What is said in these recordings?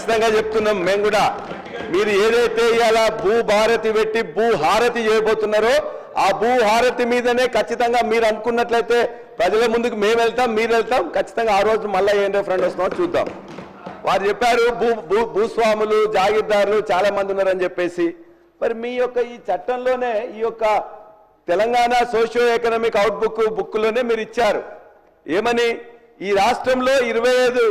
ఖచ్చితంగా చెప్తున్నాం మేము కూడా. మీరు ఏదైతే ఇలా భూభారతి పెట్టి భూహారతి చేయబోతున్నారో ఆ భూహారతి మీదనే ఖచ్చితంగా మీరు అనుకున్నట్లయితే ప్రజల ముందుకు మేము వెళ్తాం, మీరు వెళ్తాం. ఖచ్చితంగా ఆ రోజు మళ్ళీ ఏం రెఫరెండం వస్తుందో చూద్దాం. వారు చెప్పారు భూస్వాములు జాగీర్దారులు చాలా మంది ఉన్నారని చెప్పేసి. మరి మీ యొక్క ఈ చట్టంలోనే ఈ యొక్క తెలంగాణ సోషియో ఎకనామిక్ అవుట్బుక్ బుక్లోనే మీరు ఇచ్చారు ఏమని, ఈ రాష్ట్రంలో 25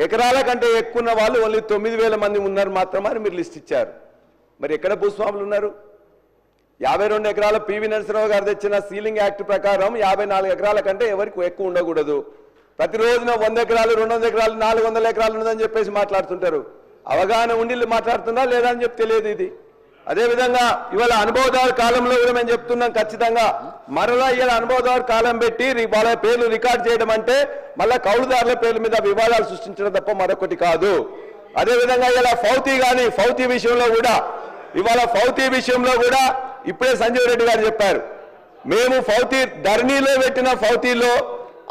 ఎకరాల కంటే ఎక్కువ ఉన్న వాళ్ళు ఓన్లీ 9,000 మంది ఉన్నారు మాత్రమే మీరు లిస్ట్ ఇచ్చారు. మరి ఎక్కడ భూస్వాములు ఉన్నారు? 52 ఎకరాల పివి నరసింహరావు గారు తెచ్చిన సీలింగ్ యాక్ట్ ప్రకారం 54 ఎకరాల కంటే ఎవరికి ఎక్కువ ఉండకూడదు. ప్రతిరోజున 100 ఎకరాలు 200 ఎకరాలు 400 ఎకరాలు ఉన్నదని చెప్పేసి మాట్లాడుతుంటారు. అవగాహన ఉండి మాట్లాడుతున్నా లేదా అని చెప్పి తెలియదు ఇది. అదేవిధంగా ఇవాళ అనుభవదారు కాలంలో కూడా మేము చెప్తున్నాం, ఖచ్చితంగా మరలా ఇలా అనుభవదారు కాలం పెట్టి వాళ్ళ పేర్లు రికార్డ్ చేయడం అంటే మళ్ళా కౌలుదారుల పేర్ల మీద వివాదాలు సృష్టించడం తప్ప మరొకటి కాదు. అదేవిధంగా ఇలా ఫౌతీ విషయంలో కూడా ఇవాళ ఫౌతీ విషయంలో కూడా ఇప్పుడే సంజీవ్ రెడ్డి గారు చెప్పారు, మేము ఫౌతీ ధరణిలో పెట్టిన ఫౌతీలో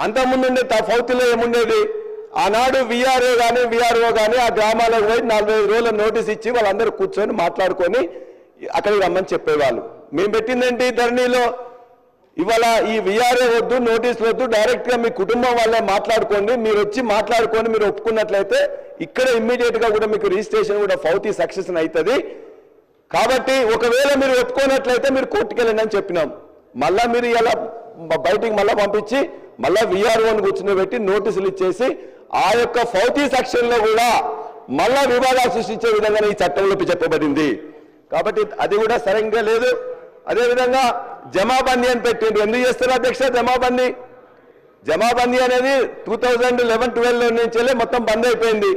అంతకుముందు ఫౌతీలో ఏముండేది, ఆనాడు విఆర్ఓ కానీ ఆ గ్రామాలకు పోయి 45 రోజుల నోటీస్ ఇచ్చి వాళ్ళందరూ కూర్చొని మాట్లాడుకొని అక్కడికి రమ్మని చెప్పేవాళ్ళు. మేము పెట్టిందేంటి ధరణిలో, ఇవాళ ఈ విఆర్ఓ వద్దు, నోటీసులు వద్దు, డైరెక్ట్గా మీ కుటుంబం వాళ్ళే మాట్లాడుకోండి, మీరు వచ్చి మాట్లాడుకొని మీరు ఒప్పుకున్నట్లయితే ఇక్కడ ఇమ్మీడియట్గా కూడా మీకు రిజిస్ట్రేషన్ కూడా ఫౌతీ సక్సెస్ అవుతుంది. కాబట్టి ఒకవేళ మీరు ఒప్పుకోనట్లయితే మీరు కోర్టుకు వెళ్ళండి అని చెప్పినాం. మళ్ళా మీరు ఇలా బయటికి మళ్ళీ పంపించి మళ్ళా విఆర్ఓని కూర్చుని నోటీసులు ఇచ్చేసి ఆ యొక్క ఫౌతీ సెక్షన్లో కూడా మళ్ళా వివాదాలు సృష్టించే విధంగా ఈ చట్టంలో చెప్పబడింది. కాబట్టి అది కూడా సరిగ్గా లేదు. అదేవిధంగా జమాబందీ అని పెట్టిండ్రు. ఎందుకు చేస్తారు అధ్యక్ష జమాబందీ అనేది 2011-12 నుంచి మొత్తం బంద్ అయిపోయింది.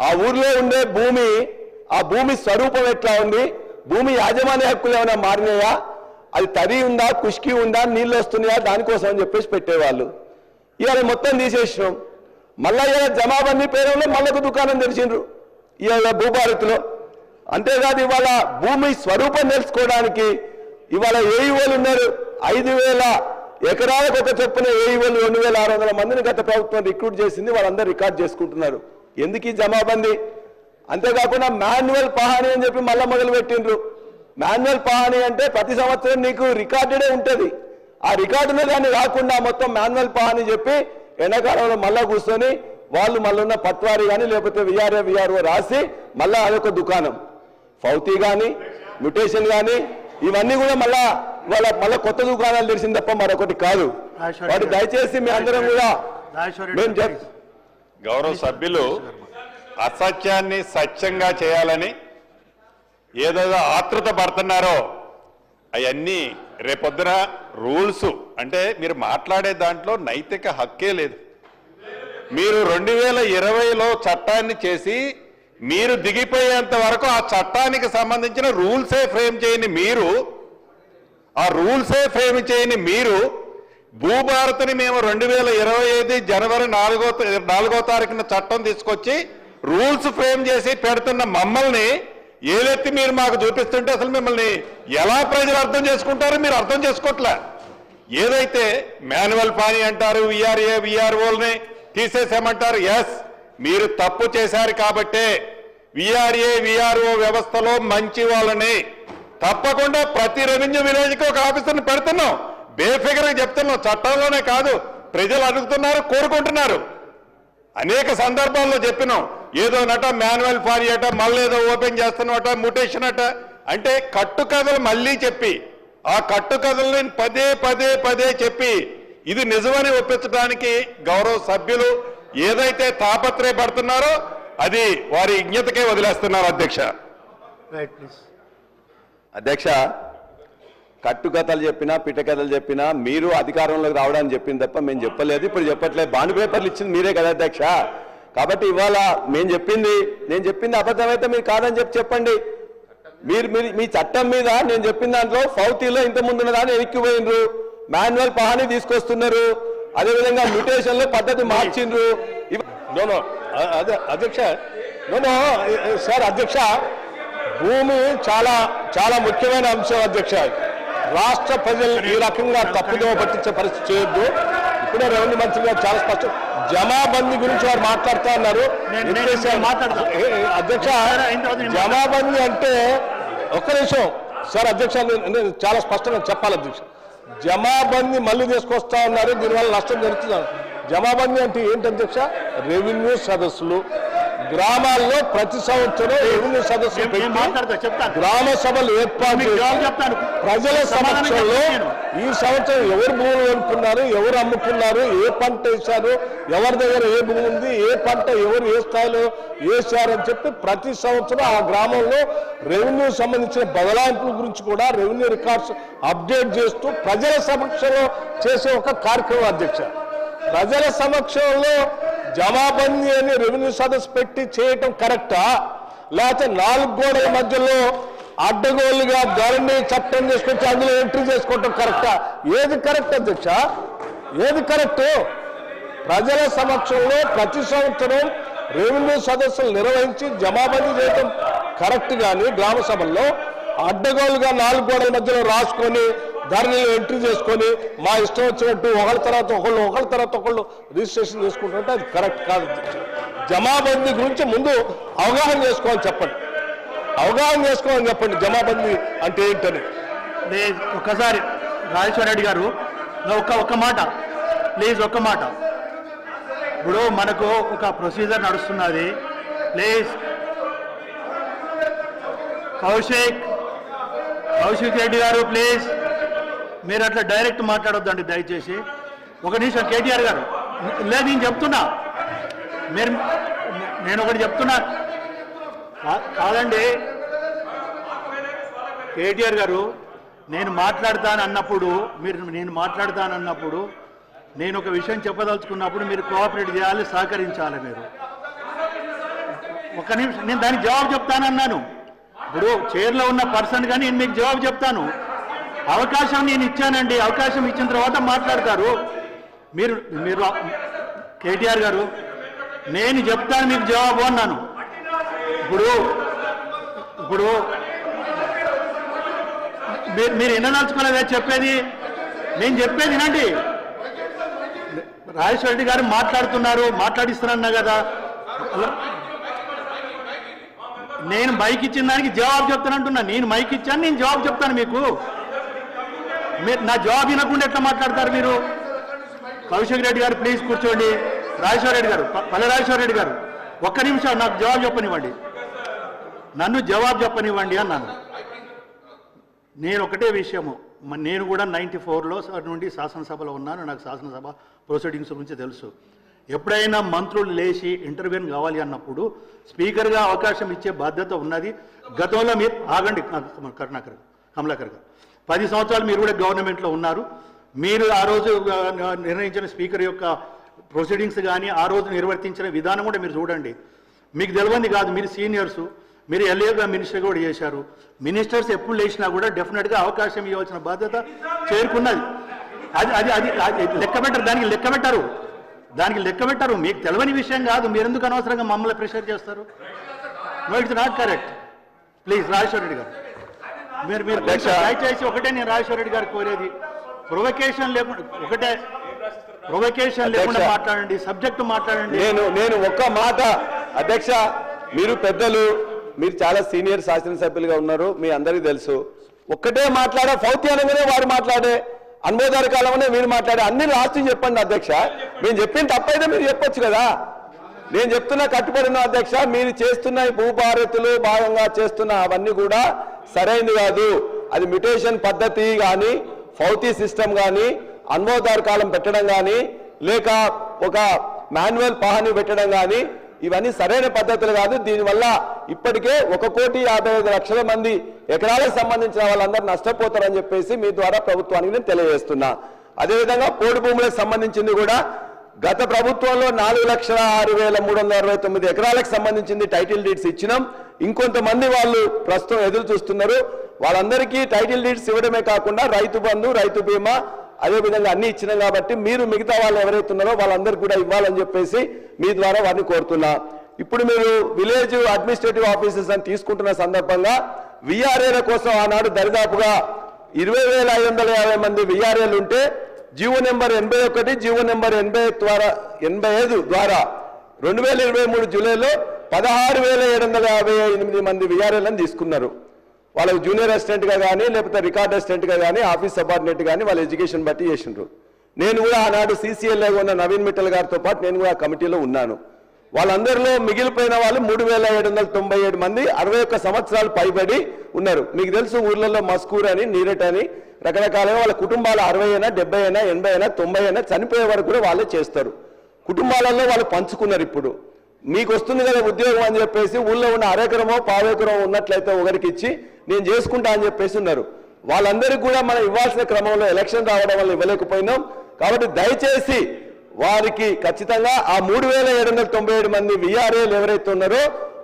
ఆ ఊర్లో ఉండే ఆ భూమి స్వరూపం ఎట్లా ఉంది, భూమి యాజమాన్య హక్కులు ఏమైనా మారినాయా, అది తడి ఉందా, కుష్కి ఉందా, నీళ్ళు వస్తున్నాయా, దానికోసం అని చెప్పేసి పెట్టేవాళ్ళు. ఇవాళ మొత్తం తీసేసినాం. మళ్ళా ఇలా జమాబందీ పేరులో మళ్ళొక దుకాణం తెరిచిండ్రు ఇవాళ భూభారతిలో. అంతేకాదు ఇవాళ భూమి స్వరూపం తెలుసుకోవడానికి ఇవాళ ఏఈఓలు ఉన్నారు. 5,000 ఎకరాలకు ఒక చొప్పున ఏఈఓలు 2,600 మందిని గత ప్రభుత్వం రిక్రూట్ చేసింది. వాళ్ళందరూ రికార్డ్ చేసుకుంటున్నారు. ఎందుకు ఈ జమాబందీ? అంతేకాకుండా మాన్యువల్ పహాని అని చెప్పి మళ్ళీ మొదలు పెట్టిండ్రు. మాన్యువల్ పహాని అంటే ప్రతి సంవత్సరం నీకు రికార్డెడే ఉంటుంది. ఆ రికార్డులో దాన్ని రాకుండా మొత్తం మాన్యువల్ పహాని చెప్పి ఎండాకాలంలో మళ్ళా కూర్చొని వాళ్ళు మళ్ళీ ఉన్న పట్వారీ కానీ లేకపోతే విఆర్ఓ రాసి మళ్ళా అదొక దుకాణం. ఫౌతీ కానీ మ్యుటేషన్ కానీ ఇవన్నీ కూడా మళ్ళా కొత్త దుకాణాలు తెరిచింది తప్ప మరొకటి కాదు. వాటి దయచేసి మీ అందరం కూడా గౌరవ సభ్యులు అసత్యాన్ని సత్యంగా చేయాలని ఏదైనా ఆతృత పడుతున్నారో అవన్నీ రేపొద్దున రూల్స్ అంటే మీరు మాట్లాడే దాంట్లో నైతిక హక్కే లేదు. మీరు 2020లో చట్టాన్ని చేసి మీరు దిగిపోయేంత వరకు ఆ చట్టానికి సంబంధించిన రూల్సే ఫ్రేమ్ చేయని మీరు భూభారతిని మేము 2025 జనవరి 4వ తారీఖున చట్టం తీసుకొచ్చి రూల్స్ ఫ్రేమ్ చేసి పెడుతున్న మమ్మల్ని ఏదైతే మీరు మాకు చూపిస్తుంటే అసలు మిమ్మల్ని ఎలా ప్రజలు అర్థం చేసుకుంటారో మీరు అర్థం చేసుకోవట్లే. ఏదైతే మాన్యువల్ పానీ అంటారు, విఆర్ఓల్ని తీసేసామంటారు. ఎస్, మీరు తప్పు చేశారు కాబట్టే విఆర్ఓ వ్యవస్థలో మంచి వాళ్ళని తప్పకుండా ప్రతి రెవెన్యూ విలేజ్కి ఒక ఆఫీసర్ని పెడుతున్నాం. బేఫిగర్గా చెప్తున్నాం. చట్టంలోనే కాదు, ప్రజలు అడుగుతున్నారు, కోరుకుంటున్నారు. అనేక సందర్భాల్లో చెప్పినాం. ఏదో నట మాన్యువల్ పానీ అట, మళ్ళీ ఏదో ఓపెన్ చేస్తున్నట, మ్యుటేషన్ అట అంటే కట్టుకథలు మళ్ళీ చెప్పి ఆ కట్టుకథల్ని పదే చెప్పి ఇది నిజమని ఒప్పించడానికి గౌరవ సభ్యులు ఏదైతే తాపత్రయపడుతున్నారో అది వారి విజ్ఞతకే వదిలేస్తున్నారు. అధ్యక్ష కట్టుకథలు చెప్పినా పిట్టకథలు చెప్పినా మీరు అధికారంలోకి రావడానికి చెప్పింది తప్ప మేము చెప్పలేదు, ఇప్పుడు చెప్పట్లేదు. బాండ్ పేపర్లు ఇచ్చింది మీరే కదా అధ్యక్ష. కాబట్టి ఇవాళ నేను చెప్పింది అబద్ధమైతే మీరు కాదని చెప్పండి. మీరు మీ చట్టం మీద నేను చెప్పిన దాంట్లో ఫౌతీలో ఇంత ముందున్న దాన్ని ఎక్కిపోయినరు, మాన్యువల్ పహాని తీసుకొస్తున్నారు, అదేవిధంగా మ్యుటేషన్ లో పద్ధతి మార్చిండ్రు. అధ్యక్ష సార్ అధ్యక్ష భూమి చాలా చాలా ముఖ్యమైన అంశం అధ్యక్ష. రాష్ట్ర ప్రజలు ఈ రకంగా తప్పుదోవ పట్టించే పరిస్థితి చేయొద్దు. ఇప్పుడే రెవెన్యూ మంత్రి గారు చాలా స్పష్టం జమాబందీ గురించి వారు మాట్లాడుతూ ఉన్నారు. అధ్యక్ష, జమాబందీ అంటే ఒక్క నిమిషం సార్ అధ్యక్ష, నేను చాలా స్పష్టంగా చెప్పాలి అధ్యక్ష. జమాబందీ మళ్ళీ తీసుకొస్తా ఉన్నారు, దీనివల్ల నష్టం జరుగుతుంది. జమాబందీ అంటే ఏంటి అధ్యక్ష? రెవెన్యూ సదస్సులు గ్రామాల్లో ప్రతి సంవత్సరం రెవెన్యూ సదస్సులు పెట్టి గ్రామ సభలు ఏర్పాటు చేసి ప్రజల సమక్షంలో ఈ సంవత్సరం ఎవరు భూములు కొనుక్కున్నారు, ఎవరు అమ్ముకున్నారు, ఏ పంట వేశారు, ఎవరి దగ్గర ఏ భూమి ఉంది, ఏ పంట ఎవరు ఏ స్థాయిలో వేశారని చెప్పి ప్రతి సంవత్సరం ఆ గ్రామంలో రెవెన్యూ సంబంధించిన బదలాయింపుల గురించి కూడా రెవెన్యూ రికార్డ్స్ అప్డేట్ చేస్తూ ప్రజల సమక్షంలో చేసే ఒక కార్యక్రమం అధ్యక్ష. ప్రజల సమక్షంలో జమాబందీ అని రెవెన్యూ సదస్సు పెట్టి చేయటం కరెక్టా, లేకపోతే 4 గోడల మధ్యలో అడ్డగోలుగా ధరణి చట్టం చేసుకొచ్చి అందులో ఎంట్రీ చేసుకోవటం కరెక్టా? ఏది కరెక్ట్ అధ్యక్ష? ఏది కరెక్ట్? ప్రజల సమక్షంలో ప్రతి సంవత్సరం రెవెన్యూ సదస్సులు నిర్వహించి జమాబందీ చేయటం కరెక్ట్, కానీ గ్రామ సభల్లో అడ్డగోలుగా 4 గోడల మధ్యలో రాసుకొని ధరణిలో ఎంట్రీ చేసుకొని మా ఇష్టం వచ్చినట్టు ఒకళ్ళ తర్వాత ఒకళ్ళు రిజిస్ట్రేషన్ చేసుకుంటుంటే అది కరెక్ట్ కాదు. జమాబందీ గురించి ముందు అవగాహన చేసుకోవాలని చెప్పండి. జమాబందీ అంటే ఏంటని ఒక్కసారి రాజేశ్వర రెడ్డి గారు ఒక్క మాట ప్లీజ్, ఒక్క మాట. ఇప్పుడు మనకు ఒక ప్రొసీజర్ నడుస్తున్నది. ప్లీజ్ కౌశిక్ రెడ్డి గారు ప్లీజ్, మీరు అట్లా డైరెక్ట్ మాట్లాడొద్దండి దయచేసి. ఒక నిమిషం కేటీఆర్ గారు, లేదు నేను చెప్తున్నా, నేను ఒకటి చెప్తున్నా కాదండి కేటీఆర్ గారు, నేను మాట్లాడతానన్నప్పుడు నేను ఒక విషయం చెప్పదలుచుకున్నప్పుడు మీరు కోఆపరేట్ చేయాలి, సహకరించాలి. మీరు ఒక్క నిమిషం, నేను దానికి జవాబు చెప్తానన్నాను. ఇప్పుడు చైర్లో ఉన్న పర్సన్ కానీ నేను మీకు జవాబు చెప్తాను. అవకాశం నేను ఇచ్చానండి, అవకాశం ఇచ్చిన తర్వాత మాట్లాడతారు. మీరు కేటీఆర్ గారు, నేను చెప్తాను మీకు జవాబు అన్నాను. ఇప్పుడు మీరు వినదలుచుకోలేదా చెప్పేది? నేను చెప్పేది వినండి. రాజేశ్వర రెడ్డి గారు మాట్లాడిస్తున్నా కదా, నేను మైక్ ఇచ్చిన దానికి జవాబు చెప్తానంటున్నా. నేను మైక్ ఇచ్చాను, నేను జవాబు చెప్తాను మీకు. మీరు నా జవాబు వినకుండా ఎట్లా మాట్లాడతారు మీరు? కౌశిక్ రెడ్డి గారు ప్లీజ్ కూర్చోండి. రాజేశ్వర రెడ్డి గారు, పల్లె రాజేశ్వర రెడ్డి గారు, ఒక్క నిమిషం నాకు జవాబు చెప్పనివ్వండి, నన్ను జవాబు చెప్పనివ్వండి అన్నాను. నేను ఒకటే విషయము, నేను కూడా 94లో నుండి శాసనసభలో ఉన్నాను. నాకు శాసనసభ ప్రొసీడింగ్స్ గురించి తెలుసు. ఎప్పుడైనా మంత్రులు లేచి ఇంటర్వ్యూన్ కావాలి అన్నప్పుడు స్పీకర్గా అవకాశం ఇచ్చే బాధ్యత ఉన్నది. గతంలో మీరు ఆగండి కమలాకర్ గారు, 10 సంవత్సరాలు మీరు కూడా గవర్నమెంట్లో ఉన్నారు. మీరు ఆ రోజు నిర్ణయించిన స్పీకర్ యొక్క ప్రొసీడింగ్స్ కానీ ఆ రోజు నిర్వర్తించిన విధానం కూడా మీరు చూడండి. మీకు తెలియంది కాదు, మీరు సీనియర్సు, మీరు ఎల్ఏగా మినిస్టర్ కూడా చేశారు. మినిస్టర్స్ ఎప్పుడు లేచినా కూడా డెఫినెట్గా అవకాశం ఇవ్వాల్సిన బాధ్యత చేరుకున్నది. అది లెక్క పెట్టరు, దానికి లెక్క పెట్టరు. మీకు తెలియని విషయం కాదు, మీరు ఎందుకు అనవసరంగా మమ్మల్ని ప్రెషర్ చేస్తారు? No, it's not correct. Please Rajeshwara Reddy గారు, మీరు దయచేసి ఒకటే నేను రాజేశ్వర రెడ్డి గారు కోరేది, ప్రొవకేషన్ లేకుండా మాట్లాడండి, సబ్జెక్టు మాట్లాడండి. నేను ఒక్క మాట అధ్యక్ష, మీరు పెద్దలు, మీరు చాలా సీనియర్ శాసనసభ్యులుగా ఉన్నారు, మీ అందరికీ తెలుసు. ఒక్కటే మాట్లాడే ఫౌతి అనగానే వారు మాట్లాడే, అన్మోదారి కాలంలోనే మీరు మాట్లాడే, అన్ని రాష్ట్రీ చెప్పండి అధ్యక్ష. మేము చెప్పిన తప్పైతే మీరు చెప్పొచ్చు కదా. నేను చెప్తున్నా కట్టుబడిన అధ్యక్ష, మీరు చేస్తున్న ఈ భూభారతులు భాగంగా చేస్తున్న అవన్నీ కూడా సరైనది కాదు. అది మ్యుటేషన్ పద్ధతి కానీ, ఫౌతి సిస్టమ్ కానీ, అన్మోదారు కాలం పెట్టడం కానీ, లేక ఒక మాన్యువల్ పహాని పెట్టడం కానీ, ఇవన్నీ సరైన పద్ధతులు కాదు. దీనివల్ల ఇప్పటికే 1,55,00,000 మంది ఎకరాలకు సంబంధించిన వాళ్ళందరూ నష్టపోతారని చెప్పేసి మీ ద్వారా ప్రభుత్వానికి నేను తెలియజేస్తున్నా. అదేవిధంగా పోడు భూములకు సంబంధించింది కూడా గత ప్రభుత్వంలో 4,06,369 ఎకరాలకు సంబంధించింది టైటిల్ డీడ్స్ ఇచ్చినాం. ఇంకొంతమంది వాళ్ళు ప్రస్తుతం ఎదురు చూస్తున్నారు. వాళ్ళందరికీ టైటిల్ డీడ్స్ ఇవ్వడమే కాకుండా రైతు బంధు, రైతు బీమా, అదేవిధంగా అన్ని ఇచ్చినాం. కాబట్టి మీరు మిగతా వాళ్ళు ఎవరైతే ఉన్నారో వాళ్ళందరికీ కూడా ఇవ్వాలని చెప్పేసి మీ ద్వారా వారిని కోరుతున్నా. ఇప్పుడు మీరు విలేజ్ అడ్మినిస్ట్రేటివ్ ఆఫీసర్స్ అని తీసుకుంటున్న సందర్భంగా విఆర్ఏల కోసం ఆనాడు దరిదాపుగా 20,550 మంది విఆర్ఏలు ఉంటే జీవో నెంబర్ 81, జీవో నెంబర్ 85 ద్వారా 2023 జూలైలో 16,758 మంది విఆర్ఏలను తీసుకున్నారు. వాళ్ళకు జూనియర్ అసిస్టెంట్గా కానీ లేకపోతే రికార్డ్ అసిస్టెంట్గా కానీ ఆఫీస్ సబార్డినేట్ కానీ వాళ్ళ ఎడ్యుకేషన్ బట్టి చేసిండ్రు. నేను కూడా ఆనాడు CCLA ఉన్న నవీన్ మిట్టల్ గారితో పాటు నేను కూడా కమిటీలో ఉన్నాను. వాళ్ళందరిలో మిగిలిపోయిన వాళ్ళు 3,797 మంది 61 సంవత్సరాలు పైబడి ఉన్నారు. మీకు తెలుసు ఊర్లలో మస్కూర్ అని నీరట్ అని రకరకాలుగా వాళ్ళ కుటుంబాలు 60 అయినా 70 అయినా 80 అయినా 90 అయినా చనిపోయే వరకు కూడా వాళ్ళే చేస్తారు. కుటుంబాలలో వాళ్ళు పంచుకున్నారు. ఇప్పుడు మీకు వస్తుంది కదా ఉద్యోగం అని చెప్పేసి ఊళ్ళో ఉన్న అరెకరమో పావెకరమో ఉన్నట్లయితే ఒకరికి ఇచ్చి నేను చేసుకుంటా అని చెప్పేసి ఉన్నారు. వాళ్ళందరికీ కూడా మనం ఇవ్వాల్సిన క్రమంలో ఎలక్షన్ రావడం వల్ల ఇవ్వలేకపోయినాం. కాబట్టి దయచేసి వారికి ఖచ్చితంగా ఆ 3,797 మంది విఆర్ఏలు ఎవరైతే ఉన్నారో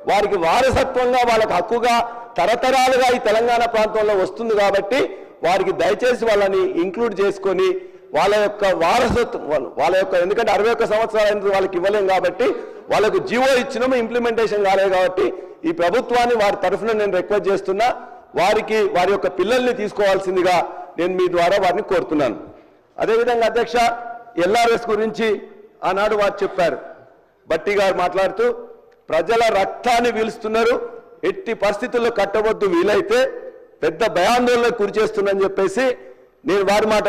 వారికి వారసత్వంగా వాళ్ళకి హక్కుగా తరతరాలుగా ఈ తెలంగాణ ప్రాంతంలో వస్తుంది. కాబట్టి వారికి దయచేసి వాళ్ళని ఇంక్లూడ్ చేసుకొని వాళ్ళ యొక్క వారసత్వం వాళ్ళ యొక్క ఎందుకంటే 61 సంవత్సరాలు వాళ్ళకి ఇవ్వలేం కాబట్టి వాళ్ళకు జీవో ఇచ్చినాము, ఇంప్లిమెంటేషన్ కాలేదు. కాబట్టి ఈ ప్రభుత్వాన్ని వారి తరఫున నేను రిక్వెస్ట్ చేస్తున్నా, వారికి వారి యొక్క పిల్లల్ని తీసుకోవాల్సిందిగా నేను మీ ద్వారా వారిని కోరుతున్నాను. అదేవిధంగా అధ్యక్ష, LRS గురించి ఆనాడు వారు చెప్పారు. బట్టి గారు మాట్లాడుతూ ప్రజల రక్తాన్ని పీలుస్తున్నారు, ఎట్టి పరిస్థితుల్లో కట్టవద్దు, వీలైతే పెద్ద భయాందోళనకు గురి చేస్తుందని చెప్పేసి నేను వారి మాట